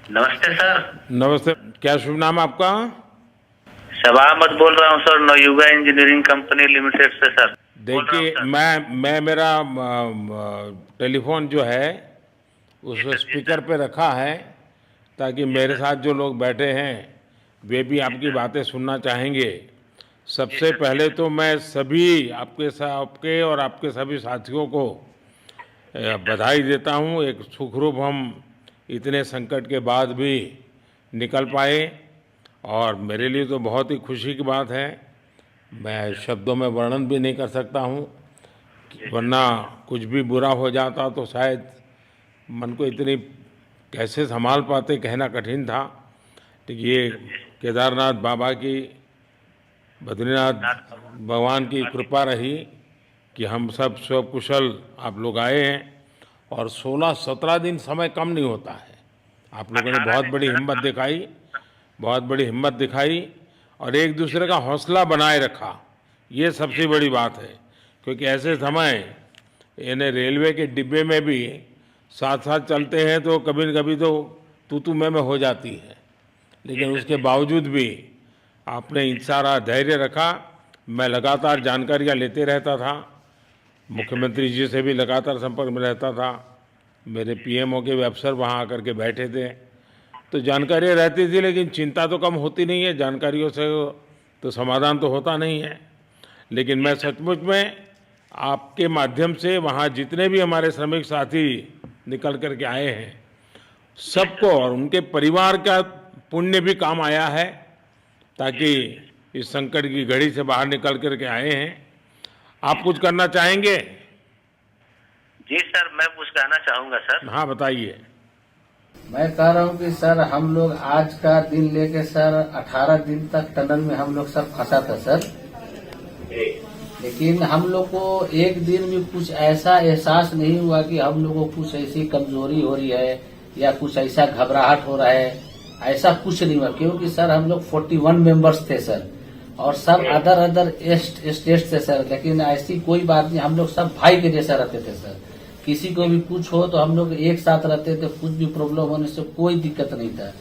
नमस्ते सर। नमस्ते। क्या शुभ नाम आपका? शबा अहमद बोल रहा हूँ sir, Navayuga engineering company limited से सर बोल रहा हूँ देखिए, सर। मैं मेरा टेलीफोन जो है उस जी सर, जी स्पीकर सर। पे रखा है ताकि जी मेरे सर। साथ जो लोग बैठे हैं वे भी जी आपकी सर। बातें सुनना चाहेंगे। जी सबसे सर, जी पहले सर। तो मैं सभी आपके और आपके सभी साथियों को जी सर। बधाई देता हूँ। एक सुखरूप हम इतने संकट के बाद भी निकल जी पाए सर। और जी मेरे लिए सर। तो बहुत ही खुशी की बात है। जी मैं सर। शब्दों में वर्णन भी नहीं कर सकता हूँ, जी सर। वरना कुछ भी बुरा हो जाता तो शायद मन को इतनी कैसे संभाल पाते कहना कठिन था। तो जी ये सर। जी सर। केदारनाथ बाबा की, बद्रीनाथ नाथ बाबा भगवान की कृपा की। कृपा रही कि हम सब कुशल आप लोग आए हैं। और 16-17 दिन समय कम नहीं होता है। आप लोगों ने 18 बहुत दिन बड़ी सर। हिम्मत दिखाई, बहुत बड़ी हिम्मत दिखाई और एक जी दूसरे सर। का हौसला बनाए रखा। ये जी सबसे सर। बड़ी बात है, क्योंकि जी ऐसे सर। समय यानी रेलवे के डिब्बे में भी साथ साथ जी चलते हैं तो कभी न कभी तो तू मैं हो जाती है, जी लेकिन सर। उसके जी सर। बावजूद भी आपने जी सर। सारा धैर्य रखा। मैं लगातार जी सर। जानकारियाँ लेते रहता था, जी सर। जी मुख्यमंत्री सर। जी से भी लगातार संपर्क में रहता था। मेरे जी सर। पीएमओ के भी अफसर वहाँ आकर के बैठे थे, तो जी सर। जानकारियाँ रहती थी, लेकिन चिंता तो कम होती नहीं है। जानकारियों से तो समाधान तो होता नहीं है। लेकिन जी मैं सर। सचमुच में आपके माध्यम से वहाँ जितने भी हमारे श्रमिक साथी निकल कर के आए हैं, जी सबको सर। और उनके परिवार का पुण्य भी काम आया है, जी ताकि सर। जी सर। इस संकट की घड़ी से बाहर निकल कर के आए हैं। जी आप कुछ सर। करना चाहेंगे? जी सर, मैं कुछ कहना चाहूंगा सर। हाँ, बताइए। मैं कह रहा हूँ कि सर हम लोग आज का दिन लेके सर 18 दिन तक टनल में हम लोग सब फंसा था सर। जी। लेकिन हम लोग को एक दिन भी कुछ ऐसा एहसास नहीं हुआ कि हम लोग को कुछ ऐसी कमजोरी हो रही है या कुछ ऐसा घबराहट हो रहा है। ऐसा कुछ नहीं हुआ, क्योंकि सर हम लोग 41 मेंबर्स थे सर, और सब अदर अदर स्टेट थे सर। लेकिन ऐसी कोई बात नहीं, हम लोग सब भाई के जैसा रहते थे सर। किसी को भी कुछ हो तो हम लोग एक साथ रहते थे, कुछ भी प्रॉब्लम होने से कोई दिक्कत नहीं था।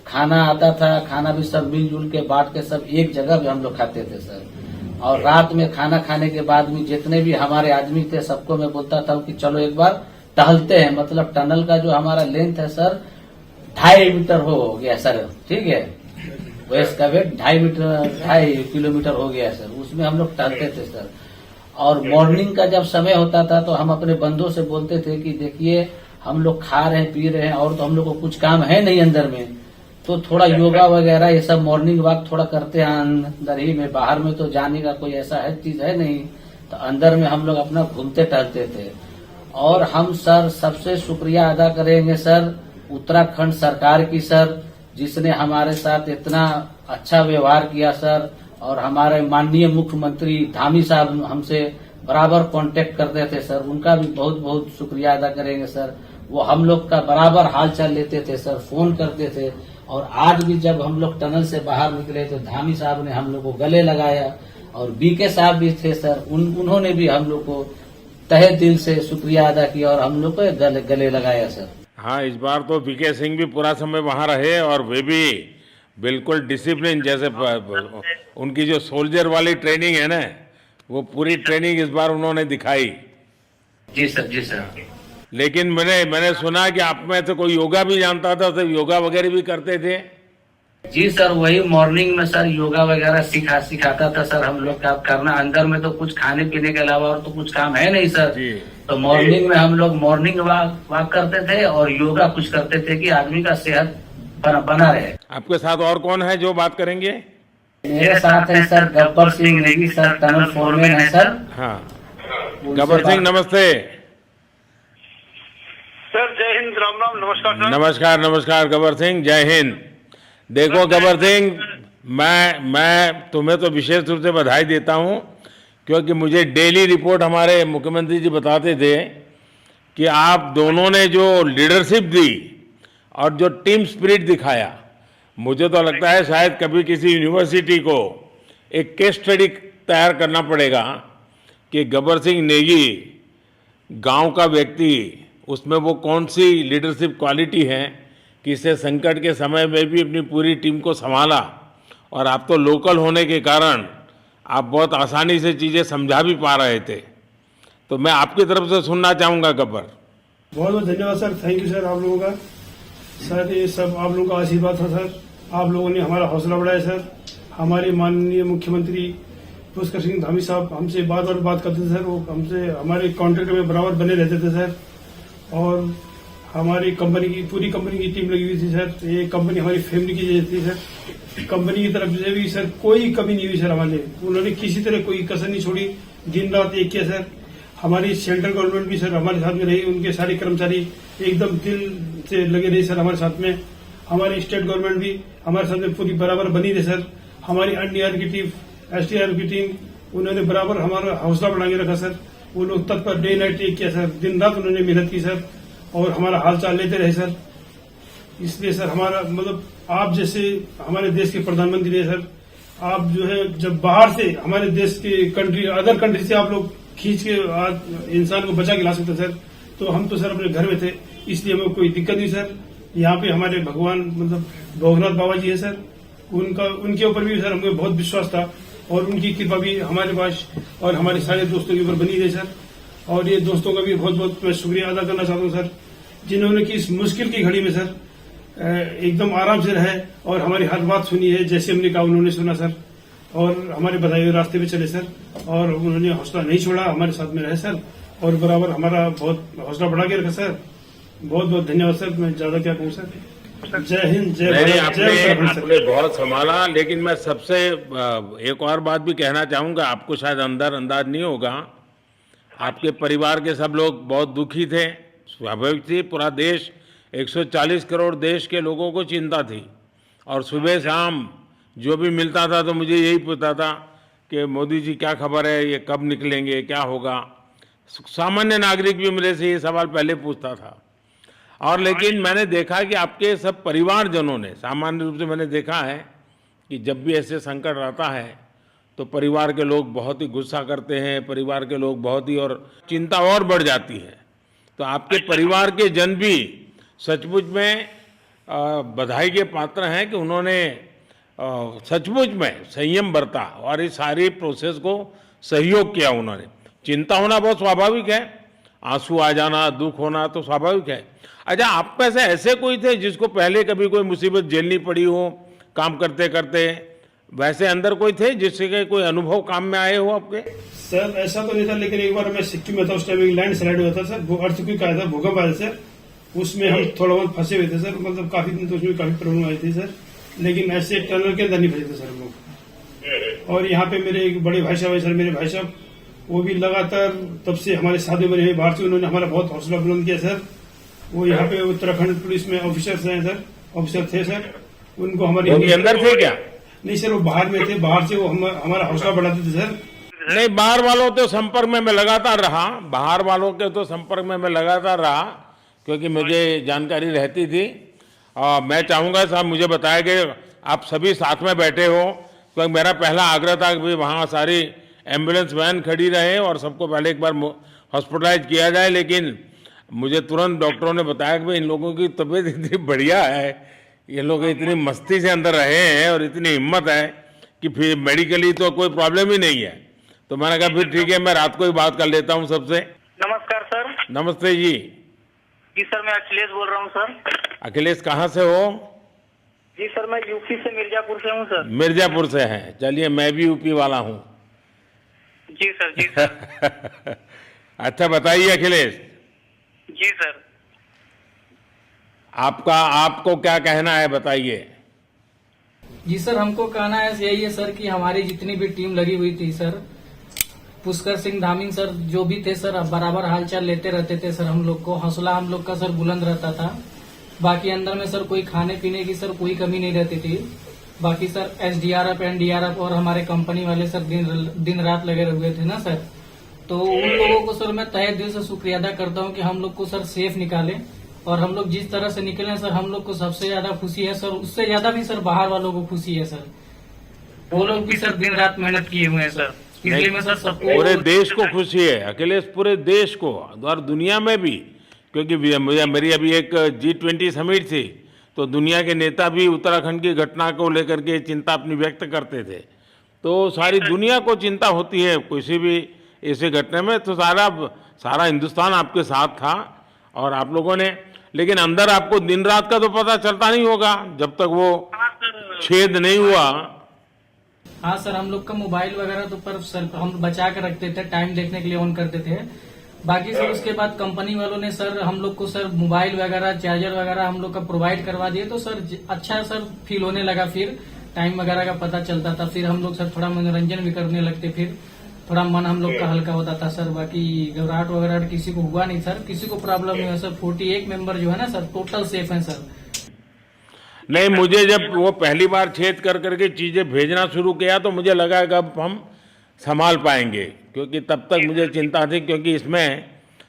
खाना आता था, खाना भी सब मिलजुल के बांट के सब एक जगह भी हम लोग खाते थे सर। और रात में खाना खाने के बाद भी जितने भी हमारे आदमी थे सबको मैं बोलता था कि चलो एक बार टहलते हैं। मतलब टनल का जो हमारा लेंथ है सर 2.5 मीटर हो गया सर, ठीक है। वेस्ट का वेट 2.5 किलोमीटर हो गया सर। उसमें हम लोग टहलते थे सर। और मॉर्निंग का जब समय होता था तो हम अपने बंदों से बोलते थे कि देखिए हम लोग खा रहे हैं पी रहे हैं और तो हम लोग को कुछ काम है नहीं अंदर में, तो थोड़ा योगा वगैरह ये सब मॉर्निंग वॉक थोड़ा करते हैं अंदर ही में। बाहर में तो जाने का कोई ऐसा है चीज है नहीं, तो अंदर में हम लोग अपना घूमते टहलते थे। और हम सर सबसे शुक्रिया अदा करेंगे सर उत्तराखंड सरकार की सर, जिसने हमारे साथ इतना अच्छा व्यवहार किया सर। और हमारे माननीय मुख्यमंत्री धामी साहब हमसे बराबर कांटेक्ट करते थे सर, उनका भी बहुत बहुत शुक्रिया अदा करेंगे सर। वो हम लोग का बराबर हाल चाल लेते थे सर, फोन करते थे। और आज भी जब हम लोग टनल से बाहर निकले तो धामी साहब ने हम लोग को गले लगाया, और बीके साहब भी थे सर, उन्होंने भी हम लोग को तहे दिल से शुक्रिया अदा किया और हम लोग को गले लगाया सर। हाँ, इस बार तो वीके सिंह भी पूरा समय वहाँ रहे और वे भी बिल्कुल डिसिप्लिन, जैसे सबसे। उनकी जो सोल्जर वाली ट्रेनिंग है ना, वो जी पूरी सर। ट्रेनिंग इस बार उन्होंने दिखाई। जी सर। जी सर। लेकिन मैंने सुना कि आप में से कोई योगा भी जानता था, तो योगा वगैरह भी करते थे। जी सर, वही मॉर्निंग में सर योगा वगैरह सिखाता था सर हम लोग का करना। अंदर में तो कुछ खाने पीने के अलावा और तो कुछ काम है नहीं सर। जी। तो मॉर्निंग में हम लोग मॉर्निंग वॉक करते थे और योगा कुछ करते थे कि आदमी का सेहत बना रहे। आपके साथ और कौन है जो बात करेंगे? मेरे साथ है sir Gabbar Singh Negi sir, tunnel foreman है सर। हाँ, उनसे गब्बर सिंह बात। नमस्ते। सर जय हिंद, राम राम, नमस्कार सर। नमस्कार नमस्कार गब्बर सिंह, जय हिंद। देखो गब्बर सिंह, मैं तुम्हें तो विशेष रूप से बधाई देता हूँ, क्योंकि मुझे डेली रिपोर्ट हमारे मुख्यमंत्री जी बताते थे कि आप दोनों ने जो लीडरशिप दी और जो टीम स्पिरिट दिखाया, मुझे तो लगता है शायद कभी किसी यूनिवर्सिटी को एक केस स्टडी तैयार करना पड़ेगा कि गब्बर सिंह नेगी गांव का व्यक्ति, उसमें वो कौन सी लीडरशिप क्वालिटी है कि इससे संकट के समय में भी अपनी पूरी टीम को संभाला, और आप तो लोकल होने के कारण आप बहुत आसानी से चीज़ें समझा भी पा रहे थे। तो मैं आपकी तरफ से सुनना चाहूँगा गब्बर। बहुत बहुत धन्यवाद सर, थैंक यू सर आप लोगों का। सर ये सब आप लोगों का आशीर्वाद था सर, आप लोगों ने हमारा हौसला बढ़ाया सर। हमारे माननीय मुख्यमंत्री पुष्कर सिंह धामी साहब हमसे बात करते थे सर, वो हमसे हमारे कॉन्ट्रैक्ट में बराबर बने रहते थे सर। और हमारी कंपनी की पूरी कंपनी की टीम लगी हुई थी सर। ये कंपनी हमारी फैमिली की जैसी थी सर। कंपनी की तरफ से भी सर कोई कमी नहीं हुई सर हमारे, उन्होंने किसी तरह कोई कसर नहीं छोड़ी, दिन रात एक किया सर। हमारी सेंट्रल गवर्नमेंट भी सर हमारे साथ में रही, उनके सारे कर्मचारी एकदम दिल से लगे रहे सर हमारे साथ में। हमारी स्टेट गवर्नमेंट भी हमारे साथ में पूरी बराबर बनी रही सर। हमारी एनडीआर की टीम, एसडीआर की टीम, उन्होंने बराबर हमारा हौसला बढ़ा के रखा सर। वो लोग तत्पर डे नाइट एक किया सर, दिन रात उन्होंने मेहनत की सर और हमारा हालचाल लेते रहे सर। इसलिए सर हमारा मतलब आप जैसे हमारे देश के प्रधानमंत्री है सर, आप जो है जब बाहर से हमारे देश के कंट्री अदर कंट्री से आप लोग खींच के आज इंसान को बचा के ला सकते सर, तो हम तो सर अपने घर में थे, इसलिए हमें कोई दिक्कत नहीं सर। यहाँ पे हमारे भगवान मतलब भोगनाथ बाबा जी है सर, उनके ऊपर भी सर हमें बहुत विश्वास था और उनकी कृपा भी हमारे पास और हमारे सारे दोस्तों के ऊपर बनी रही सर। और ये दोस्तों का भी बहुत बहुत मैं शुक्रिया अदा करना चाहता हूँ सर, जिन्होंने कि इस मुश्किल की घड़ी में सर एकदम आराम से रहे और हमारी हर बात सुनी है, जैसे हमने कहा उन्होंने सुना सर और हमारे बताए हुए रास्ते पे चले सर। और उन्होंने हौसला नहीं छोड़ा, हमारे साथ में रहे सर और बराबर हमारा बहुत हौसला बढ़ा के रखा सर। बहुत बहुत धन्यवाद सर, मैं ज्यादा क्या कहूँ सर। जय हिंद, जय भारत, जय उत्तराखंड सर। आपने बहुत संभाला, लेकिन मैं सबसे एक और बात भी कहना चाहूँगा, आपको शायद अंदाज नहीं होगा, आपके परिवार के सब लोग बहुत दुखी थे, स्वाभाविक थी। पूरा देश 140 करोड़ देश के लोगों को चिंता थी और सुबह शाम जो भी मिलता था तो मुझे यही पूछता था कि मोदी जी क्या खबर है, ये कब निकलेंगे, क्या होगा। सामान्य नागरिक भी मेरे से ये सवाल पहले पूछता था। और लेकिन मैंने देखा कि आपके सब परिवारजनों ने, सामान्य रूप से मैंने देखा है कि जब भी ऐसे संकट आता है तो परिवार के लोग बहुत ही गुस्सा करते हैं, परिवार के लोग बहुत ही, और चिंता और बढ़ जाती है। तो आपके परिवार के जन भी सचमुच में बधाई के पात्र हैं कि उन्होंने सचमुच में संयम बरता और इस सारी प्रोसेस को सहयोग किया उन्होंने। चिंता होना बहुत स्वाभाविक है, आंसू आ जाना, दुख होना तो स्वाभाविक है। अच्छा, आप में से ऐसे कोई थे जिसको पहले कभी कोई मुसीबत झेलनी पड़ी हो काम करते करते? वैसे अंदर कोई थे जिससे कोई अनुभव काम में आए हो आपके? सर ऐसा तो नहीं था, लेकिन एक बार मैं सिक्किम में था, उस टाइम एक लैंड स्लाइड हुआ था सर, अर्थक्वेक आया था, भूकंप आया सर, उसमें हम थोड़ा बहुत फंसे हुए थे सर। मतलब काफी दिन तो उसमें काफी प्रॉब्लम आई थी सर, लेकिन ऐसे टनल के अंदर नहीं फंसे थे सर हम लोग। और यहाँ पे मेरे एक बड़े भाई साहब है सर, मेरे भाई साहब वो भी लगातार तब से हमारे साथ में रहे बाहर से, उन्होंने हमारा बहुत हौसला बुलंद किया सर। वो यहाँ पे उत्तराखंड पुलिस में ऑफिसर्स हैं सर, ऑफिसर थे सर, उनको हमारी अंदर थे क्या? नहीं सर, वो बाहर में थे, बाहर से वो हमारा हौसला बढ़ाते थे सर। नहीं, बाहर वालों तो संपर्क में मैं लगातार रहा, बाहर वालों के तो संपर्क में मैं लगातार रहा क्योंकि मुझे जानकारी रहती थी। और मैं चाहूँगा साहब मुझे बताया कि आप सभी साथ में बैठे हो, क्योंकि मेरा पहला आग्रह था कि वहाँ सारी एम्बुलेंस वैन खड़ी रहे और सबको पहले एक बार हॉस्पिटलाइज किया जाए। लेकिन मुझे तुरंत डॉक्टरों ने बताया कि भाई इन लोगों की तबीयत इतनी बढ़िया है, ये लोग इतनी मस्ती से अंदर रहे हैं और इतनी हिम्मत है कि फिर मेडिकली तो कोई प्रॉब्लम ही नहीं है। तो मैंने कहा फिर ठीक है, मैं रात को ही बात कर लेता हूँ सबसे। नमस्कार सर। नमस्ते जी। जी सर, मैं अखिलेश बोल रहा हूँ सर। अखिलेश कहाँ से हो? जी सर, मैं यूपी से मिर्जापुर से हूँ सर। मिर्जापुर से हैं, चलिए मैं भी यूपी वाला हूँ। जी सर, जी सर। अच्छा बताइए अखिलेश। जी सर। आपको क्या कहना है, बताइए। जी सर, हमको कहना है यही है सर कि हमारी जितनी भी टीम लगी हुई थी सर, पुष्कर सिंह धामी सर जो भी थे सर, बराबर हालचाल लेते रहते थे सर। हम लोग को हौसला हम लोग का सर बुलंद रहता था। बाकी अंदर में सर कोई खाने पीने की सर कोई कमी नहीं रहती थी। बाकी सर एसडीआरएफ, एनडीआरएफ और हमारे कंपनी वाले सर दिन रात लगे हुए थे ना सर। तो उन लोगों को सर मैं तहे दिल से शुक्रिया अदा करता हूँ कि हम लोग को सर सेफ निकाले। और हम लोग जिस तरह से निकले सर, हम लोग को सबसे ज्यादा खुशी है सर, उससे ज्यादा भी सर बाहर वालों को खुशी है सर। वो लोग भी सर दिन रात मेहनत किए हुए हैं सर, इसलिए मैं सर सबको, पूरे देश को खुशी है अखिलेश, पूरे देश को और दुनिया में भी। क्योंकि मेरी अभी एक G20 समिट थी, तो दुनिया के नेता भी उत्तराखंड की घटना को लेकर के चिंता अपनी व्यक्त करते थे। तो सारी दुनिया को चिंता होती है किसी भी ऐसे घटना में, तो सारा हिंदुस्तान आपके साथ था और आप लोगों ने, लेकिन अंदर आपको दिन रात का तो पता चलता नहीं होगा जब तक वो छेद नहीं हुआ। हाँ सर, हम लोग का मोबाइल वगैरह तो पर सर हम बचा कर रखते थे, टाइम देखने के लिए ऑन करते थे। बाकी सर उसके बाद कंपनी वालों ने सर हम लोग को सर मोबाइल वगैरह चार्जर वगैरह हम लोग का प्रोवाइड करवा दिए, तो सर अच्छा सर फील होने लगा, फिर टाइम वगैरह का पता चलता था, फिर हम लोग सर थोड़ा मनोरंजन भी करने लगते, फिर थोड़ा मन हम लोग का हल्का होता था सर। बाकी घबराहट वगैरह किसी को हुआ नहीं सर, किसी को प्रॉब्लम नहीं हुआ सर। 48 मेंबर जो है ना सर टोटल सेफ हैं सर। नहीं, मुझे जब वो पहली बार छेद कर करके चीजें भेजना शुरू किया तो मुझे लगा कि अब हम संभाल पाएंगे, क्योंकि तब तक मुझे चिंता थी, क्योंकि इसमें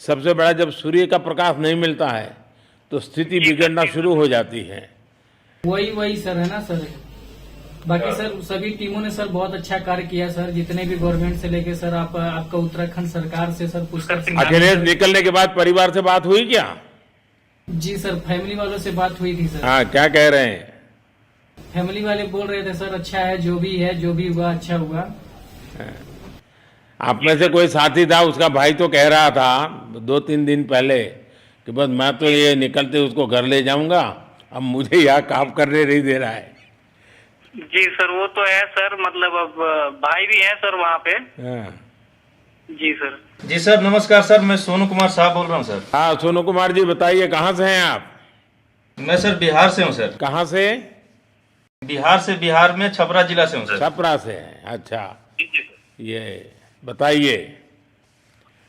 सबसे बड़ा जब सूर्य का प्रकाश नहीं मिलता है तो स्थिति बिगड़ना शुरू हो जाती है। वही सर है ना सर। बाकी सर सभी टीमों ने सर बहुत अच्छा कार्य किया सर, जितने भी गवर्नमेंट से लेके सर आपका उत्तराखंड सरकार से सर पुष्कर सिंह। अखिलेश निकलने के बाद परिवार से बात हुई क्या? जी सर, फैमिली वालों से बात हुई थी सर। हाँ, क्या कह रहे हैं? फैमिली वाले बोल रहे थे सर अच्छा है, जो भी हुआ अच्छा हुआ। आप में से कोई साथी था, उसका भाई तो कह रहा था 2-3 दिन पहले कि बस मैं तो ये निकलते उसको घर ले जाऊंगा, अब मुझे यहाँ काम करने नहीं दे रहा है। जी सर, वो तो है सर, मतलब अब भाई भी है सर वहाँ पे। हाँ जी सर। जी सर, नमस्कार सर, मैं सोनू कुमार साहब बोल रहा हूँ सर। हाँ, सोनू कुमार जी बताइए, कहाँ से हैं आप? मैं सर बिहार से हूँ सर। कहाँ से? बिहार में छपरा जिला से हूँ सर। छपरा से हैं, अच्छा। ये बताइए।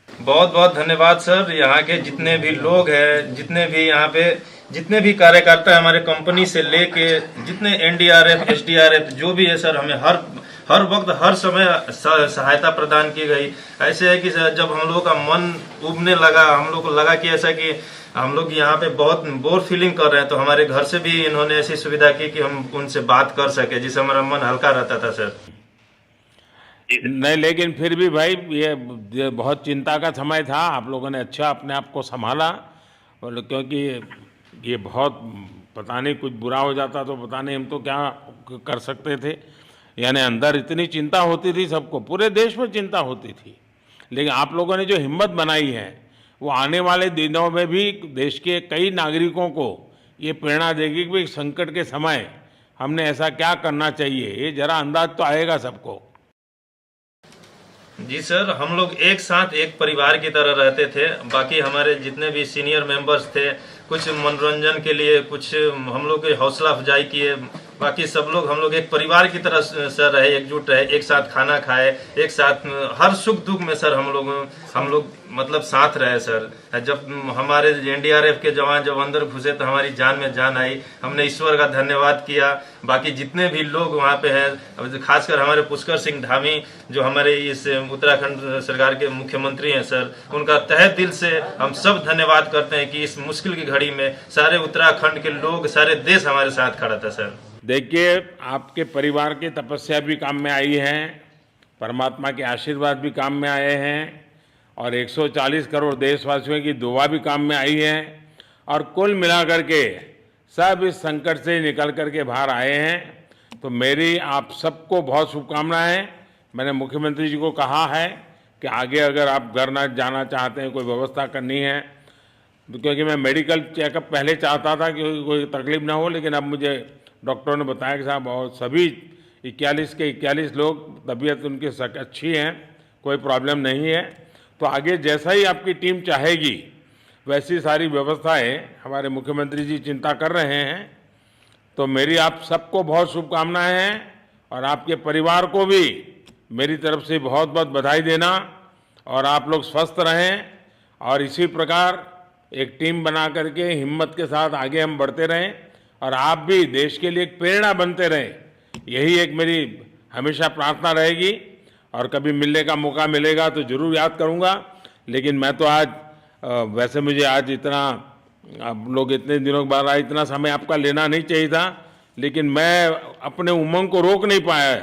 बहुत बहुत धन्यवाद सर। यहाँ के जितने भी लोग हैं, जितने भी यहाँ पे जितने भी कार्यकर्ता है हमारे कंपनी से लेके, जितने एनडीआरएफ एसडीआरएफ जो भी है सर, हमें हर वक्त हर समय सहायता प्रदान की गई। ऐसे है कि सर जब हम लोगों का मन उबने लगा, हम लोग को लगा कि ऐसा कि हम लोग यहाँ पे बहुत बोर फीलिंग कर रहे हैं, तो हमारे घर से भी इन्होंने ऐसी सुविधा की कि हम उनसे बात कर सके, जिससे हमारा मन हल्का रहता था सर। नहीं, लेकिन फिर भी भाई ये बहुत चिंता का समय था, आप लोगों ने अच्छा अपने आप को संभाला, और क्योंकि ये बहुत पता नहीं कुछ बुरा हो जाता तो पता नहीं हम तो क्या कर सकते थे। यानी अंदर इतनी चिंता होती थी, सबको पूरे देश में चिंता होती थी, लेकिन आप लोगों ने जो हिम्मत बनाई है वो आने वाले दिनों में भी देश के कई नागरिकों को ये प्रेरणा देगी कि भाई संकट के समय हमने ऐसा क्या करना चाहिए, ये जरा अंदाज तो आएगा सबको। जी सर, हम लोग एक साथ एक परिवार की तरह रहते थे। बाकी हमारे जितने भी सीनियर मेंबर्स थे, कुछ मनोरंजन के लिए, कुछ हम लोग के हौसला अफजाई किए। बाकी सब लोग हम लोग एक परिवार की तरह सर रहे, एकजुट रहे, एक साथ खाना खाए, एक साथ हर सुख दुख में सर हम लोग मतलब साथ रहे सर। जब हमारे एनडीआरएफ के जवान जब अंदर घुसे तो हमारी जान में जान आई, हमने ईश्वर का धन्यवाद किया। बाकी जितने भी लोग वहाँ पे हैं, खासकर हमारे पुष्कर सिंह धामी जो हमारे इस उत्तराखंड सरकार के मुख्यमंत्री हैं सर, उनका तहे दिल से हम सब धन्यवाद करते हैं कि इस मुश्किल की घड़ी में सारे उत्तराखंड के लोग, सारे देश हमारे साथ खड़ा था सर। देखिए, आपके परिवार की तपस्या भी काम में आई है, परमात्मा के आशीर्वाद भी काम में आए हैं, और 140 करोड़ देशवासियों की दुआ भी काम में आई है, और कुल मिलाकर के सब इस संकट से निकल करके बाहर आए हैं। तो मेरी आप सबको बहुत शुभकामनाएं। मैंने मुख्यमंत्री जी को कहा है कि आगे अगर आप घर न जाना चाहते हैं, कोई व्यवस्था करनी है, क्योंकि मैं मेडिकल चेकअप पहले चाहता था कि कोई तकलीफ ना हो, लेकिन अब मुझे डॉक्टरों ने बताया कि साहब और सभी 41 के 41 लोग तबीयत उनकी अच्छी है, कोई प्रॉब्लम नहीं है। तो आगे जैसा ही आपकी टीम चाहेगी वैसी सारी व्यवस्थाएं हमारे मुख्यमंत्री जी चिंता कर रहे हैं। तो मेरी आप सबको बहुत शुभकामनाएं हैं, और आपके परिवार को भी मेरी तरफ से बहुत बहुत बधाई देना, और आप लोग स्वस्थ रहें, और इसी प्रकार एक टीम बना करके हिम्मत के साथ आगे हम बढ़ते रहें, और आप भी देश के लिए एक प्रेरणा बनते रहें। यही एक मेरी हमेशा प्रार्थना रहेगी, और कभी मिलने का मौका मिलेगा तो ज़रूर याद करूंगा। लेकिन मैं तो आज वैसे मुझे आज इतना, आप लोग इतने दिनों के बाद इतना समय आपका लेना नहीं चाहिए था, लेकिन मैं अपने उमंग को रोक नहीं पाया,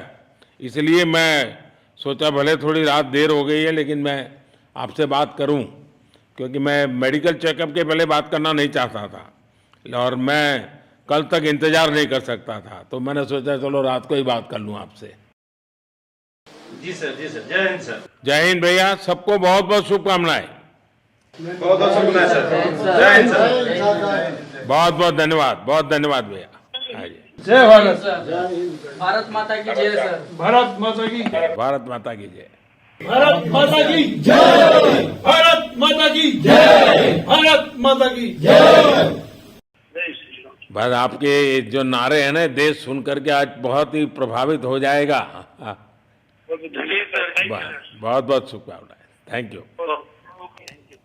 इसलिए मैं सोचा भले थोड़ी रात देर हो गई है लेकिन मैं आपसे बात करूं, क्योंकि मैं मेडिकल चेकअप के पहले बात करना नहीं चाहता था, और मैं कल तक इंतजार नहीं कर सकता था, तो मैंने सोचा चलो रात को ही बात कर लूं आपसे। जी सर, जय हिंद सर। जय हिंद भैया, सबको बहुत बहुत शुभकामनाएं। बहुत बहुत शुक्रिया सर। जय हिंद सर। बहुत बहुत धन्यवाद भैया। आइए। जय भारत। भारत माता की जय सर। भारत माता की भारत माता की जय। भारत माता की जय। भारत माता की जय। भारत माता की जय। बस आपके जो नारे हैं ना, देश सुन करके आज बहुत ही प्रभावित हो जाएगा। जी सर, बहुत बहुत शुभकामनाएं। Thank you.